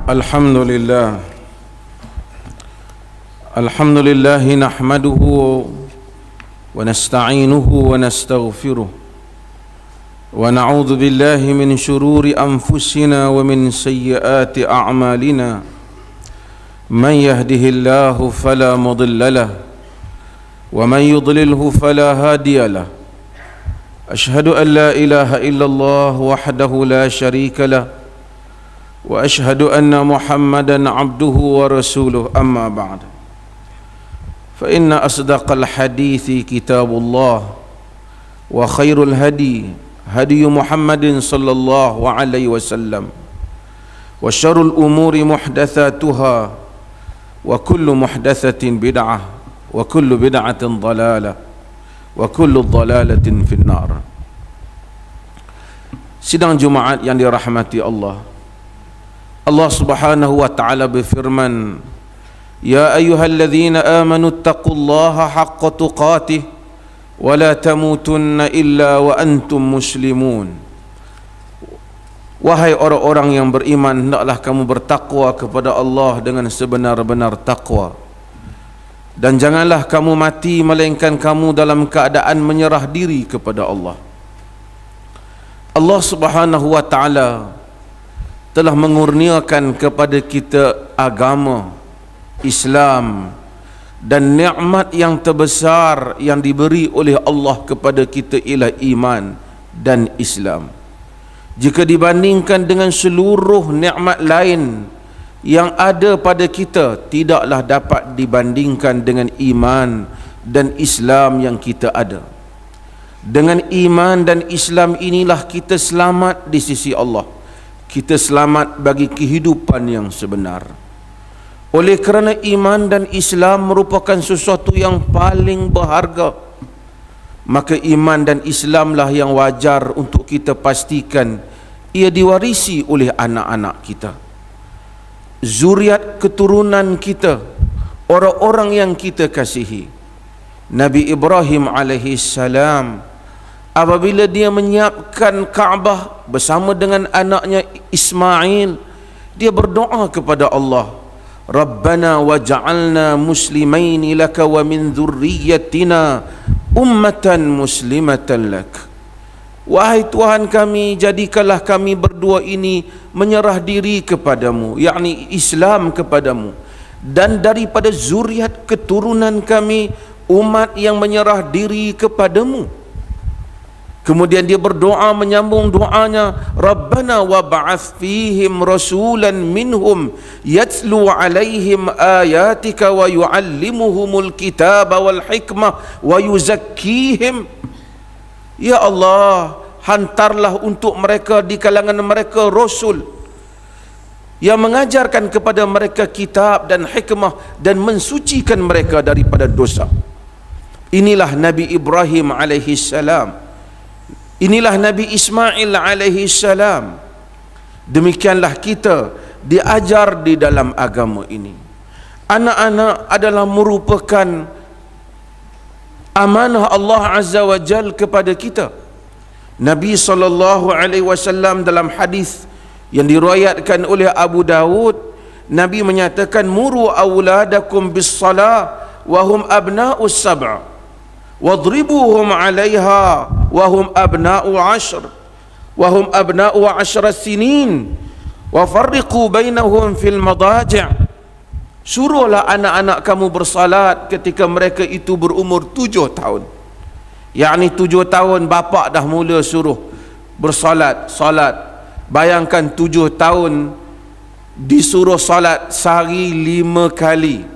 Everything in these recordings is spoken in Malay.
Alhamdulillah nahmaduhu wa nasta'inuhu wa nastaghfiruh wa na'udzu billahi min shururi anfusina wa min sayyiati a'malina man yahdihillahu fala mudilla lahu wa man yudlilhu fala hadiya lahu ashhadu an la ilaha illallah wahdahu la sharika lahu wa ashhadu anna Muhammadan abduhu wa rasuluh amma ba'd fa inna asdaqal hadithi kitabullah wa khairul hadi hadi Muhammadin sallallahu alaihi wasallam wa syarrul umuri muhdatsatuha wa kullu muhdatsatin bid'ah wa kullu bid'atin dhalalah wa kullu dhalalatin finnar. Sidang Jumaat yang dirahmati Allah, Allah Subhanahu wa taala berfirman, "Ya ayyuhalladzina amanu taqullaha haqqa tuqatih wa la tamutunna illa wa antum muslimun." Wahai orang-orang yang beriman, hendaklah kamu bertakwa kepada Allah dengan sebenar-benar takwa, dan janganlah kamu mati melainkan kamu dalam keadaan menyerah diri kepada Allah. Allah Subhanahu wa taala telah mengurniakan kepada kita agama Islam dan nikmat yang terbesar yang diberi oleh Allah kepada kita ialah iman dan Islam. Jika dibandingkan dengan seluruh nikmat lain yang ada pada kita, tidaklah dapat dibandingkan dengan iman dan Islam yang kita ada. Dengan iman dan Islam inilah kita selamat di sisi Allah. Kita selamat bagi kehidupan yang sebenar. Oleh kerana iman dan Islam merupakan sesuatu yang paling berharga, maka iman dan Islamlah yang wajar untuk kita pastikan ia diwarisi oleh anak-anak kita, zuriat keturunan kita, orang-orang yang kita kasihi. Nabi Ibrahim alaihi salam, apabila dia menyiapkan Kaabah bersama dengan anaknya Ismail, dia berdoa kepada Allah, Rabbana waj'alna muslimaini laka wa min dhurriyyatina ummatan muslimatan lak. Wahai Tuhan kami, jadikanlah kami berdua ini menyerah diri kepadamu, yakni Islam kepadamu, dan daripada zuriat keturunan kami umat yang menyerah diri kepadamu. Kemudian dia berdoa, menyambung doanya, Rabbana wa ba'ath fihim rasulan minhum yatlu alaihim ayatika wa yuallimuhumul kitaba wal hikmah wa yuzakkihim. Ya Allah, hantarlah untuk mereka di kalangan mereka rasul yang mengajarkan kepada mereka kitab dan hikmah dan mensucikan mereka daripada dosa. Inilah Nabi Ibrahim alaihi salam. Inilah Nabi Ismail alaihi salam. Demikianlah kita diajar di dalam agama ini. Anak-anak adalah merupakan amanah Allah Azza wa Jal kepada kita. Nabi SAW dalam hadis yang diriwayatkan oleh Abu Dawud, Nabi menyatakan, muru awladakum bis salah wa hum abna'us sab'a wadribuhum 'alaiha wa hum abna'u 'ashr wa hum abna'u 'ashra sinin wa farriqu bainahum fil madaji'. Suruhlah anak-anak kamu bersalat ketika mereka itu berumur 7 tahun. Yakni 7 tahun bapa dah mula suruh bersalat. Bayangkan 7 tahun disuruh salat sehari 5 kali.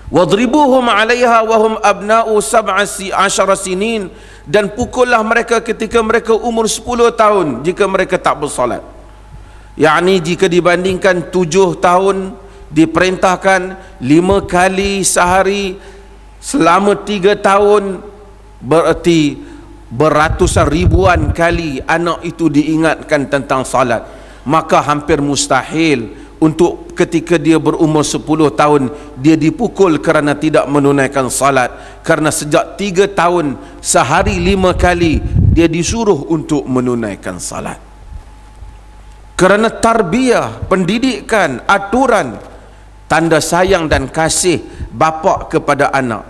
Wadribuhum 'alaiha wa hum abna'u 17 sinin, dan pukullah mereka ketika mereka umur 10 tahun jika mereka tak bersalat. Yakni jika dibandingkan 7 tahun diperintahkan 5 kali sehari selama 3 tahun, berarti beratusan ribuan kali anak itu diingatkan tentang salat. Maka hampir mustahil untuk ketika dia berumur 10 tahun dia dipukul kerana tidak menunaikan salat, kerana sejak 3 tahun sehari 5 kali dia disuruh untuk menunaikan salat. Kerana tarbiyah, pendidikan, aturan, tanda sayang dan kasih bapa kepada anak.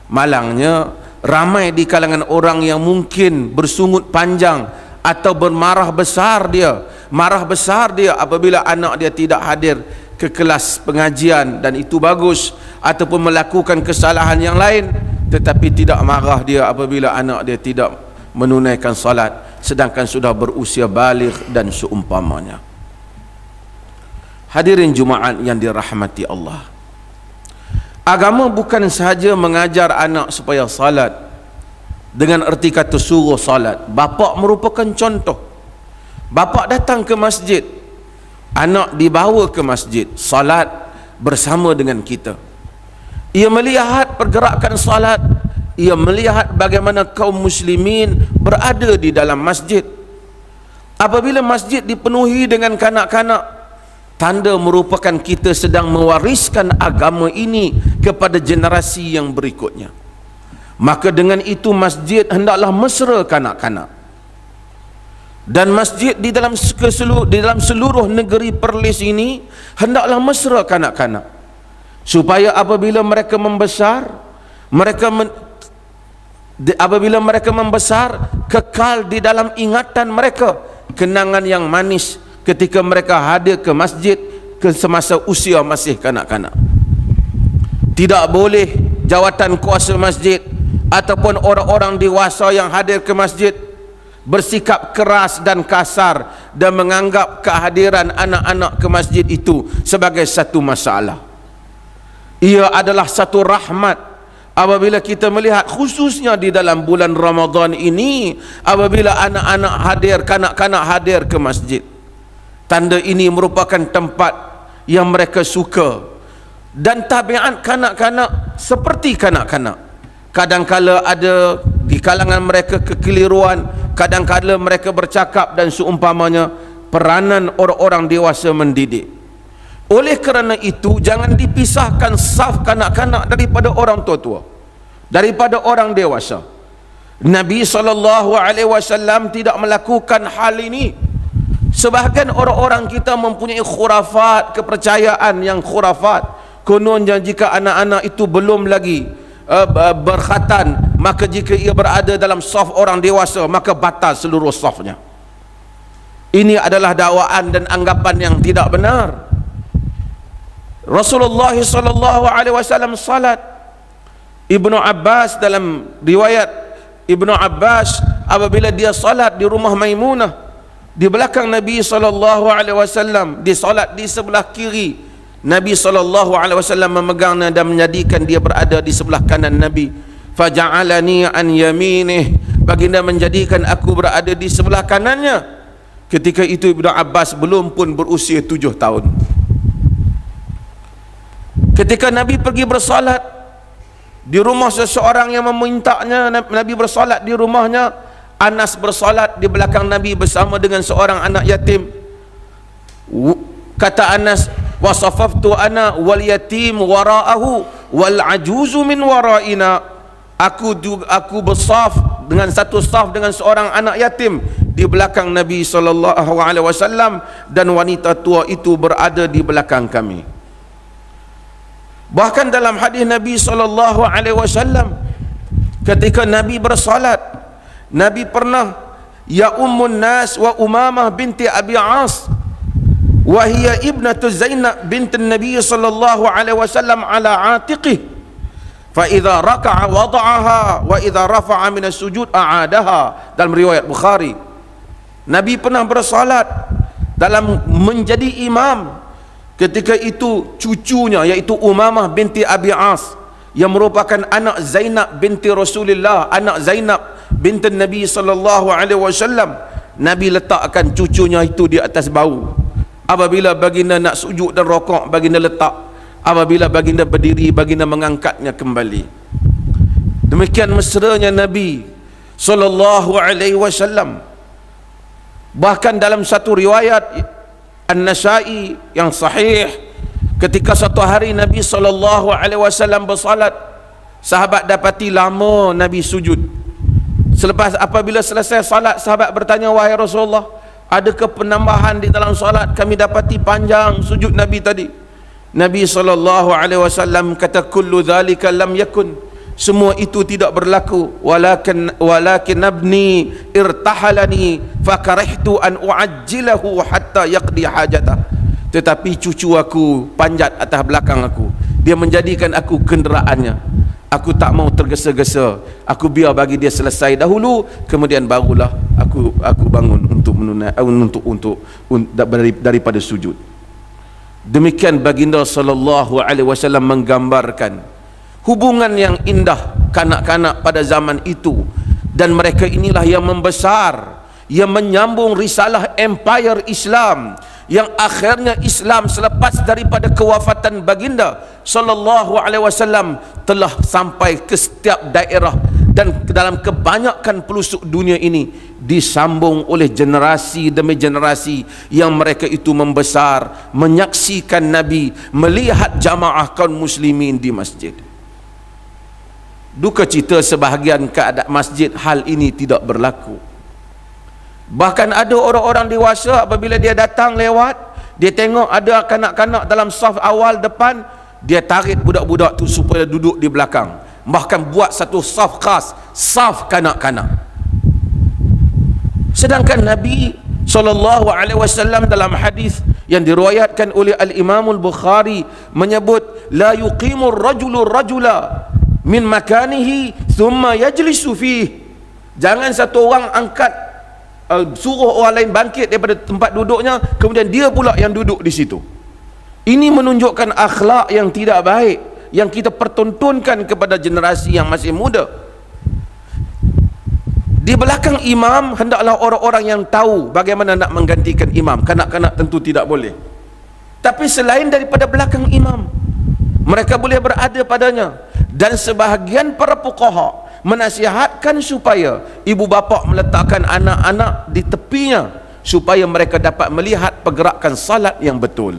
Malangnya ramai di kalangan orang yang mungkin bersungut panjang atau bermarah besar dia, marah besar dia apabila anak dia tidak hadir ke kelas pengajian, dan itu bagus, ataupun melakukan kesalahan yang lain, tetapi tidak marah dia apabila anak dia tidak menunaikan salat sedangkan sudah berusia baligh dan seumpamanya. Hadirin Jumaat yang dirahmati Allah, agama bukan sahaja mengajar anak supaya salat dengan erti kata suruh salat. Bapa merupakan contoh. Bapa datang ke masjid, anak dibawa ke masjid, salat bersama dengan kita. Ia melihat pergerakan salat, ia melihat bagaimana kaum muslimin berada di dalam masjid. Apabila masjid dipenuhi dengan kanak-kanak, tanda merupakan kita sedang mewariskan agama ini kepada generasi yang berikutnya. Maka dengan itu masjid hendaklah mesra kanak-kanak. Dan masjid di dalam seluruh negeri Perlis ini hendaklah mesra kanak-kanak, supaya apabila mereka membesar, apabila mereka membesar, kekal di dalam ingatan mereka kenangan yang manis ketika mereka hadir ke masjid ke semasa usia masih kanak-kanak. Tidak boleh jawatan kuasa masjid ataupun orang-orang dewasa yang hadir ke masjid bersikap keras dan kasar dan menganggap kehadiran anak-anak ke masjid itu sebagai satu masalah. Ia adalah satu rahmat apabila kita melihat, khususnya di dalam bulan Ramadan ini, apabila anak-anak hadir, kanak-kanak hadir ke masjid. Tanda ini merupakan tempat yang mereka suka, dan tabiat kanak-kanak seperti kanak-kanak. Kadangkala ada di kalangan mereka kekeliruan, kadangkala mereka bercakap dan seumpamanya. Peranan orang-orang dewasa mendidik. Oleh kerana itu, jangan dipisahkan saf kanak-kanak daripada orang tua-tua, daripada orang dewasa. Nabi SAW tidak melakukan hal ini. Sebahagian orang-orang kita mempunyai khurafat, kepercayaan yang khurafat. Kononnya jika anak-anak itu belum lagi berkhatan, maka jika ia berada dalam saf orang dewasa, maka batal seluruh safnya. Ini adalah dakwaan dan anggapan yang tidak benar. Rasulullah SAW salat. Ibnu Abbas, dalam riwayat Ibnu Abbas, apabila dia salat di rumah Maimunah, di belakang Nabi SAW, dia salat di sebelah kiri, Nabi SAW memegangnya dan menjadikan dia berada di sebelah kanan Nabi. Faja'alani an yaminih, baginda menjadikan aku berada di sebelah kanannya. Ketika itu Ibnu Abbas belum pun berusia 7 tahun. Ketika Nabi pergi bersalat di rumah seseorang yang memintanya Nabi bersalat di rumahnya, Anas bersalat di belakang Nabi bersama dengan seorang anak yatim. Kata Anas, wasafaftu ana wal yatim wara'ahu wal ajuzu min wara'ina. Aku bersaf dengan satu saf dengan seorang anak yatim di belakang Nabi SAW, dan wanita tua itu berada di belakang kami. Bahkan dalam hadis Nabi SAW, ketika Nabi bersalat, Nabi pernah ya ummun nas wa Umamah binti Abi As wa hiya ibnatu Zainab bint Nabi sallallahu alaihi wasallam ala atiqih, fa idza raka'a wada'aha wa idza rafa'a min as-sujud a'adaha. Dalam riwayat Bukhari, Nabi pernah bersalat dalam menjadi imam. Ketika itu cucunya, yaitu Umamah binti Abi As, yang merupakan anak Zainab binti Rasulullah, anak Zainab binti Nabi sallallahu alaihi wasallam, Nabi letakkan cucunya itu di atas bahu. Apabila baginda nak sujud dan rokok, baginda letak. Apabila baginda berdiri, baginda mengangkatnya kembali. Demikian mesranya Nabi sallallahu alaihi wasallam. Bahkan dalam satu riwayat An-Nasai yang sahih, ketika satu hari Nabi SAW bersalat, sahabat dapati lama Nabi sujud. Apabila selesai salat, sahabat bertanya, wahai Rasulullah, Adakah penambahan di dalam solat? Kami dapati panjang sujud Nabi tadi. Nabi SAW kata, kullu dhalika lam yakun, semua itu tidak berlaku. Walakin abni irtahalani fakarihtu an uajjilahu hatta yaqdi hajatah. Tetapi cucu aku panjat atas belakang aku, dia menjadikan aku kenderaannya. Aku tak mau tergesa-gesa, aku biar bagi dia selesai dahulu, kemudian barulah aku bangun untuk daripada sujud. Demikian baginda sallallahu alaihi wasallam menggambarkan hubungan yang indah kanak-kanak pada zaman itu, dan mereka inilah yang membesar, yang menyambung risalah empire Islam, yang akhirnya Islam selepas daripada kewafatan baginda sallallahu alaihi wasallam telah sampai ke setiap daerah dan dalam kebanyakan pelosok dunia ini, disambung oleh generasi demi generasi yang mereka itu membesar, menyaksikan Nabi, melihat jamaah kaum muslimin di masjid. Duka cita sebahagian keadaan masjid hal ini tidak berlaku. Bahkan ada orang-orang dewasa apabila dia datang lewat, dia tengok ada kanak-kanak dalam saf awal depan, dia tarik budak-budak tu supaya duduk di belakang, bahkan buat satu saf khas, saf kanak-kanak. Sedangkan Nabi SAW dalam hadis yang diriwayatkan oleh Al-Imam Al-Bukhari menyebut, la yuqimur rajulu rajula min makanihi thumma yajlisu fih. Jangan satu orang angkat suruh orang lain bangkit daripada tempat duduknya, kemudian dia pula yang duduk di situ. Ini menunjukkan akhlak yang tidak baik yang kita pertontonkan kepada generasi yang masih muda. Di belakang imam hendaklah orang-orang yang tahu bagaimana nak menggantikan imam. Kanak-kanak tentu tidak boleh. Tapi selain daripada belakang imam, mereka boleh berada padanya. Dan sebahagian para fuqaha menasihatkan supaya ibu bapa meletakkan anak-anak di tepinya supaya mereka dapat melihat pergerakan salat yang betul.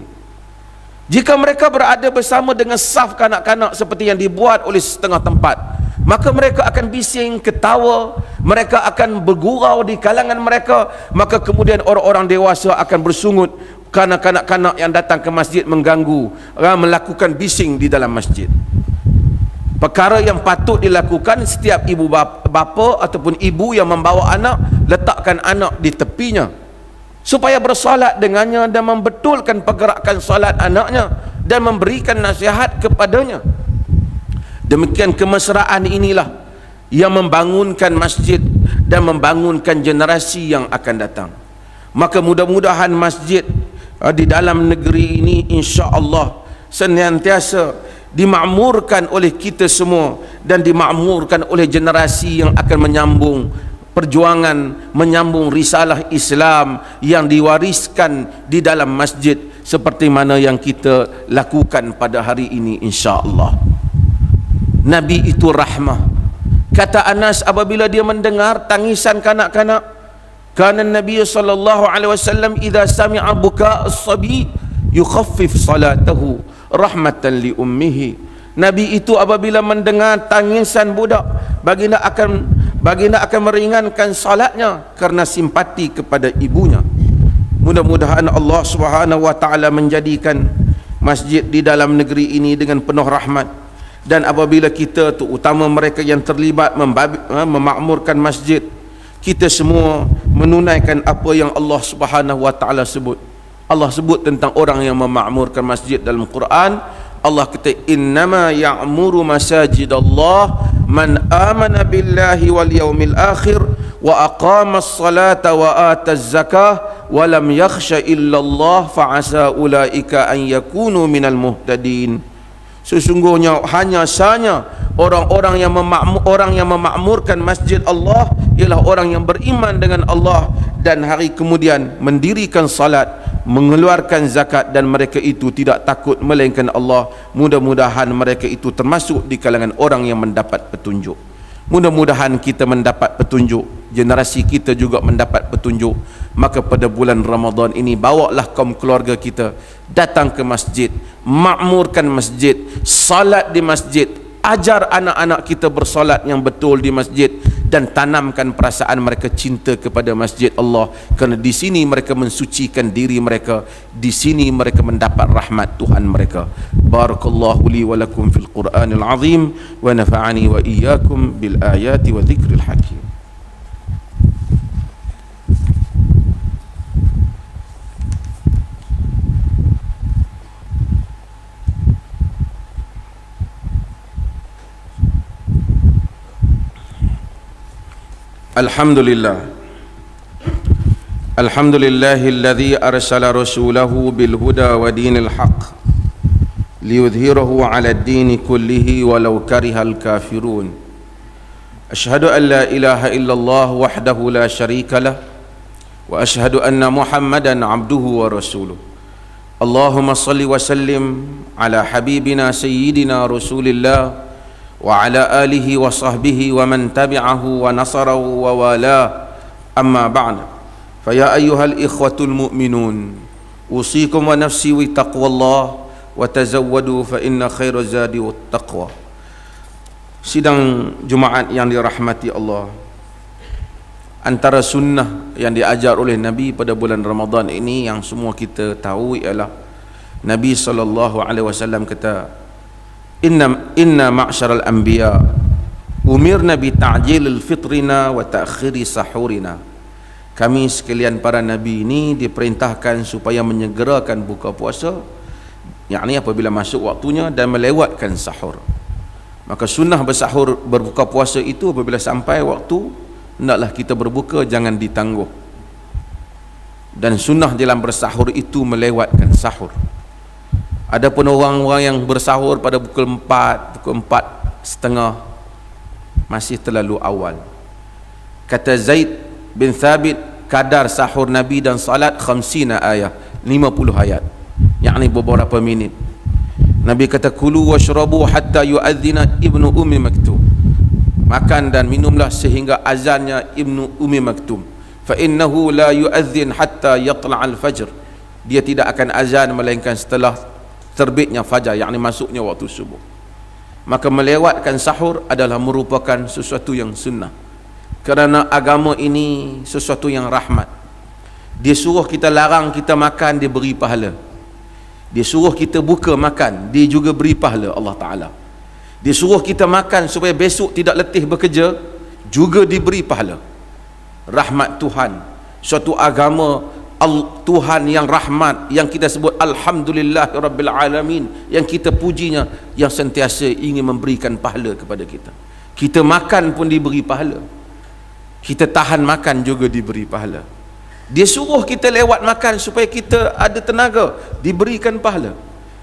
Jika mereka berada bersama dengan saf kanak-kanak seperti yang dibuat oleh setengah tempat, maka mereka akan bising, ketawa, mereka akan bergurau di kalangan mereka, maka kemudian orang-orang dewasa akan bersungut kerana kanak-kanak yang datang ke masjid mengganggu, melakukan bising di dalam masjid. Perkara yang patut dilakukan, setiap ibu bapa ataupun ibu yang membawa anak, letakkan anak di tepinya supaya bersolat dengannya dan membetulkan pergerakan solat anaknya dan memberikan nasihat kepadanya. Demikian kemesraan inilah yang membangunkan masjid dan membangunkan generasi yang akan datang. Maka mudah-mudahan masjid di dalam negeri ini insya-Allah senantiasa dimakmurkan oleh kita semua dan dimakmurkan oleh generasi yang akan menyambung perjuangan, menyambung risalah Islam yang diwariskan di dalam masjid seperti mana yang kita lakukan pada hari ini insya-Allah. Nabi itu rahmah. Kata Anas apabila dia mendengar tangisan kanak-kanak, kana Nabi sallallahu alaihi wasallam idza sami'a buka as-sabi yukhaffif salatahu rahmatan li ummihi. Nabi itu apabila mendengar tangisan budak, baginda akan meringankan salatnya kerana simpati kepada ibunya. Mudah-mudahan Allah Subhanahu wa taala menjadikan masjid di dalam negeri ini dengan penuh rahmat, dan apabila kita terutama mereka yang terlibat memakmurkan masjid, kita semua menunaikan apa yang Allah Subhanahu wa taala sebut. Allah sebut tentang orang yang memakmurkan masjid dalam Quran. Allah kata, innama ya'muru masajidallah man amana billahi wal yawmil akhir wa aqama as-salata wa ata az-zakah wa lam yakhsha illa Allah fa asa ulaika an yakunu minal muhtadin. Sesungguhnya hanya sahaja orang yang memakmurkan masjid Allah ialah orang yang beriman dengan Allah dan hari kemudian mendirikan salat, mengeluarkan zakat, dan mereka itu tidak takut melainkan Allah. Mudah-mudahan mereka itu termasuk di kalangan orang yang mendapat petunjuk. Mudah-mudahan kita mendapat petunjuk, generasi kita juga mendapat petunjuk. Maka pada bulan Ramadan ini bawalah kaum keluarga kita datang ke masjid, makmurkan masjid, salat di masjid, ajar anak-anak kita bersolat yang betul di masjid. dan tanamkan perasaan mereka cinta kepada masjid Allah, kerana di sini mereka mensucikan diri mereka, di sini mereka mendapat rahmat Tuhan mereka. Barakallahu li wa lakum fil Qur'anil azim wa nafa'ani wa iyyakum bil ayati wa dzikril hakim. Alhamdulillah. Alhamdulillahilladzi arsala rasulahu bil huda wa dinil haqq liyudhhirahu 'ala ad-dini kullihi walau karihal kafirun. Asyhadu an la ilaha illallah wahdahu la syarika lah wa asyhadu anna Muhammadan 'abduhu wa rasuluh. Allahumma salli wa sallim ala habibina sayyidina Rasulillah wa ala alihi wa sahbihi wa man tabi'ahu wa nasarahu wa wala. Amma ba'd. Fa ya ayyuhal ikhwatul mu'minun, usikum wa nafsi bi taqwallah wa tazawwadu fa inna khaira zadi wat taqwa. Sidang Jumaat yang dirahmati Allah, antara sunnah yang diajar oleh Nabi pada bulan Ramadan ini yang semua kita tahu ialah Nabi SAW kata, Inna ma'syaral anbiya umirna bi ta'jilil fitrina wa ta'khiri sahurina. Kami sekalian para nabi ini diperintahkan supaya menyegerakan buka puasa, yakni apabila masuk waktunya, dan melewatkan sahur. Maka sunnah bersahur, berbuka puasa itu apabila sampai waktu hendaklah kita berbuka, jangan ditangguh. Dan sunnah dalam bersahur itu melewatkan sahur. Adapun orang-orang yang bersahur pada pukul 4, pukul 4:30 masih terlalu awal. Kata Zaid bin Thabit, kadar sahur Nabi dan salat 50 ayat, 50 ayat, yakni beberapa minit. Nabi kata, kulu washrabu hatta yu'adzina Ibnu Ummi Maktum. Makan dan minumlah sehingga azannya Ibnu Ummi Maktum. Fa innahu la yu'adzin hatta yatla'al fajr. Dia tidak akan azan melainkan setelah terbitnya fajar, yakni masuknya waktu subuh. Maka melewatkan sahur adalah merupakan sesuatu yang sunnah, kerana agama ini sesuatu yang rahmat. Dia suruh kita, larang kita makan, dia beri pahala. Dia suruh kita buka makan, dia juga beri pahala Allah Ta'ala. Dia suruh kita makan supaya besok tidak letih bekerja, juga diberi pahala. Rahmat Tuhan, suatu agama Tuhan yang rahmat, yang kita sebut Alhamdulillahirabbil alamin, yang kita pujinya, yang sentiasa ingin memberikan pahala kepada kita. Kita makan pun diberi pahala, kita tahan makan juga diberi pahala. Dia suruh kita lewat makan supaya kita ada tenaga, diberikan pahala.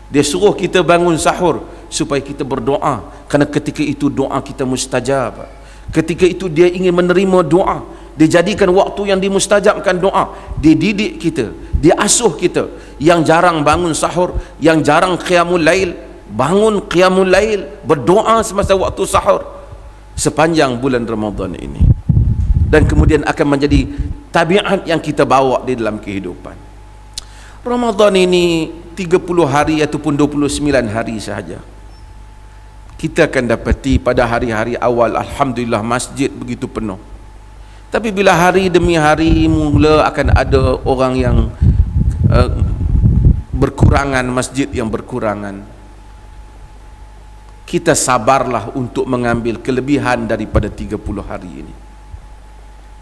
Dia suruh kita bangun sahur supaya kita berdoa, kerana ketika itu doa kita mustajab. Ketika itu dia ingin menerima doa, dia jadikan waktu yang dimustajabkan doa. Dia didik kita, dia asuh kita yang jarang bangun sahur, yang jarang qiyamul lail, bangun qiyamul lail, berdoa semasa waktu sahur sepanjang bulan Ramadan ini. Dan kemudian akan menjadi tabiat yang kita bawa di dalam kehidupan. Ramadan ini 30 hari ataupun 29 hari sahaja. Kita akan dapati pada hari-hari awal, alhamdulillah, masjid begitu penuh. Tapi bila hari demi hari mula akan ada orang yang berkurangan, masjid yang berkurangan, kita sabarlah untuk mengambil kelebihan daripada 30 hari ini.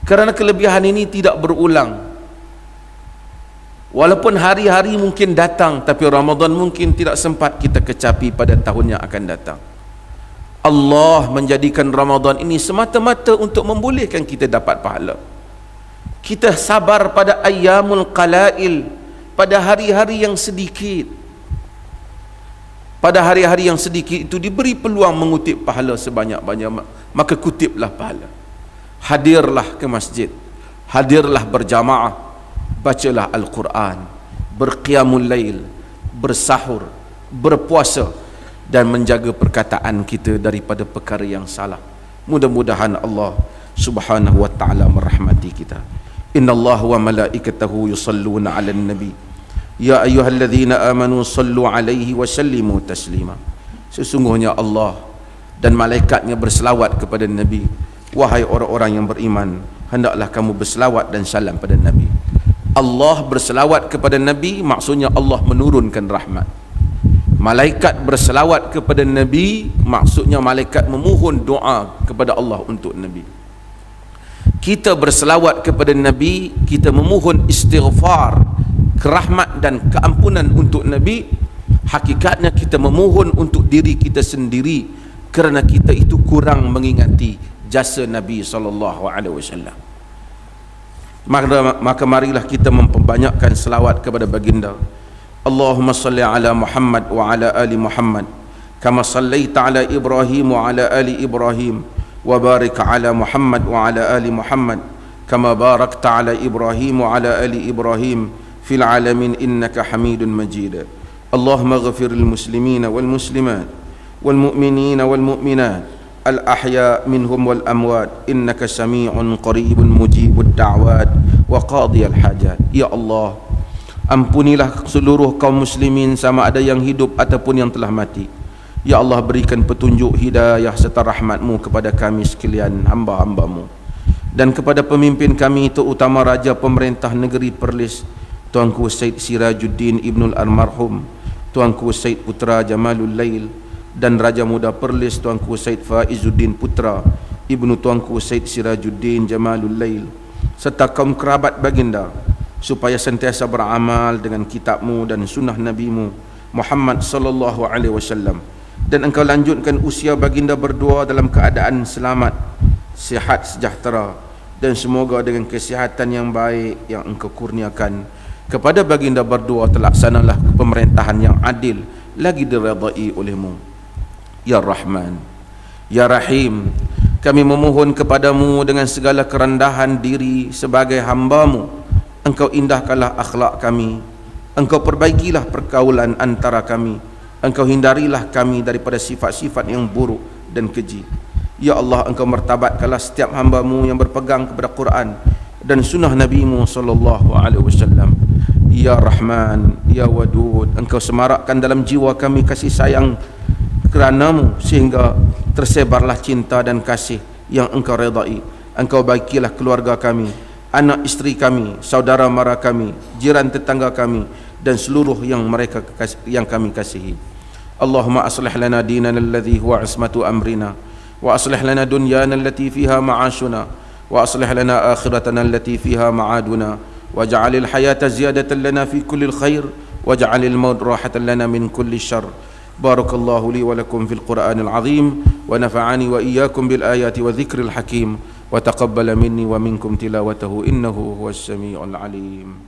Kerana kelebihan ini tidak berulang. Walaupun hari-hari mungkin datang, tapi Ramadan mungkin tidak sempat kita kecapi pada tahun yang akan datang. Allah menjadikan Ramadan ini semata-mata untuk membolehkan kita dapat pahala. Kita sabar pada ayyamul qalail, pada hari-hari yang sedikit. Pada hari-hari yang sedikit itu diberi peluang mengutip pahala sebanyak-banyak, maka kutiplah pahala. Hadirlah ke masjid, hadirlah berjamaah, bacalah Al-Quran, berqiyamul lail, bersahur, berpuasa, dan menjaga perkataan kita daripada perkara yang salah. Mudah-mudahan Allah Subhanahu wa ta'ala merahmati kita. Innallaha wa malaikatahu yusalluna 'alan nabi ya ayyuhalladzina amanu sallu 'alaihi wa sallimu taslima. Sesungguhnya Allah dan malaikatnya berselawat kepada Nabi. Wahai orang-orang yang beriman, hendaklah kamu berselawat dan salam pada Nabi. Allah berselawat kepada Nabi, maksudnya Allah menurunkan rahmat. Malaikat berselawat kepada Nabi, maksudnya malaikat memohon doa kepada Allah untuk Nabi. Kita berselawat kepada Nabi, kita memohon istighfar, kerahmat dan keampunan untuk Nabi. Hakikatnya kita memohon untuk diri kita sendiri, kerana kita itu kurang mengingati jasa Nabi SAW. Maka marilah kita memperbanyakkan selawat kepada baginda. Allahumma salli ala Muhammad wa ala ali Muhammad kama sallaita ala Ibrahim wa ala ali Ibrahim, wa barik ala Muhammad wa ala ali Muhammad kama barakta ala Ibrahim wa ala ali Ibrahim fil alamin innaka Hamidun Majid. Allahumma ghafir lil muslimina wal muslimat wal mu'minina wal mu'minat al-ahya minhum wal amwat innaka sami'un qaribun mujibud da'wat wa qadiyal hajat. Ya Allah, ampunilah seluruh kaum muslimin sama ada yang hidup ataupun yang telah mati. Ya Allah, berikan petunjuk, hidayah serta rahmat-Mu kepada kami sekalian, hamba-hamba-Mu, dan kepada pemimpin kami, terutama Raja Pemerintah Negeri Perlis Tuanku Said Sirajuddin Ibnul Almarhum, Tuanku Said Putra Jamalul Lail, dan Raja Muda Perlis Tuanku Said Faizuddin Putra Ibnu Tuanku Said Sirajuddin Jamalul Lail, serta kaum kerabat baginda, supaya sentiasa beramal dengan kitab-Mu dan sunnah Nabi-Mu Muhammad sallallahu alaihi wasallam. Dan Engkau lanjutkan usia baginda berdua dalam keadaan selamat, sihat sejahtera, dan semoga dengan kesihatan yang baik yang Engkau kurniakan kepada baginda berdua, terlaksanalah pemerintahan yang adil lagi diredai oleh-Mu. Ya Rahman, Ya Rahim, kami memohon kepadamu dengan segala kerendahan diri sebagai hamba-Mu. Engkau indahkanlah akhlak kami, Engkau perbaikilah pergaulan antara kami, Engkau hindarilah kami daripada sifat-sifat yang buruk dan keji. Ya Allah, Engkau martabatkanlah setiap hamba-Mu yang berpegang kepada Quran dan sunnah Nabi-Mu sallallahu alaihi wasallam. Ya Rahman, Ya Wadud, Engkau semarakkan dalam jiwa kami kasih sayang kerana-Mu, sehingga tersebarlah cinta dan kasih yang Engkau redai. Engkau baikilah keluarga kami, anak isteri kami, saudara mara kami, jiran tetangga kami, dan seluruh yang kami kasihi. Allahumma aslih lana dinana alladhi huwa ismatu amrina, wa aslih lana dunyana allati fiha ma'ashuna, wa aslih lana akhiratana allati fiha ma'aduna, waj'alil hayata ziyadatan lana fi kulli khair, waj'alil maut rahatan lana min kulli syarr. Barakallahu li wa lakum fil Qur'anil azim, wa nafa'ani wa iyyakum bil ayati wa dhikril hakim, wa taqabbala minni wa minkum tilawatahu innahu huwas samiul alim.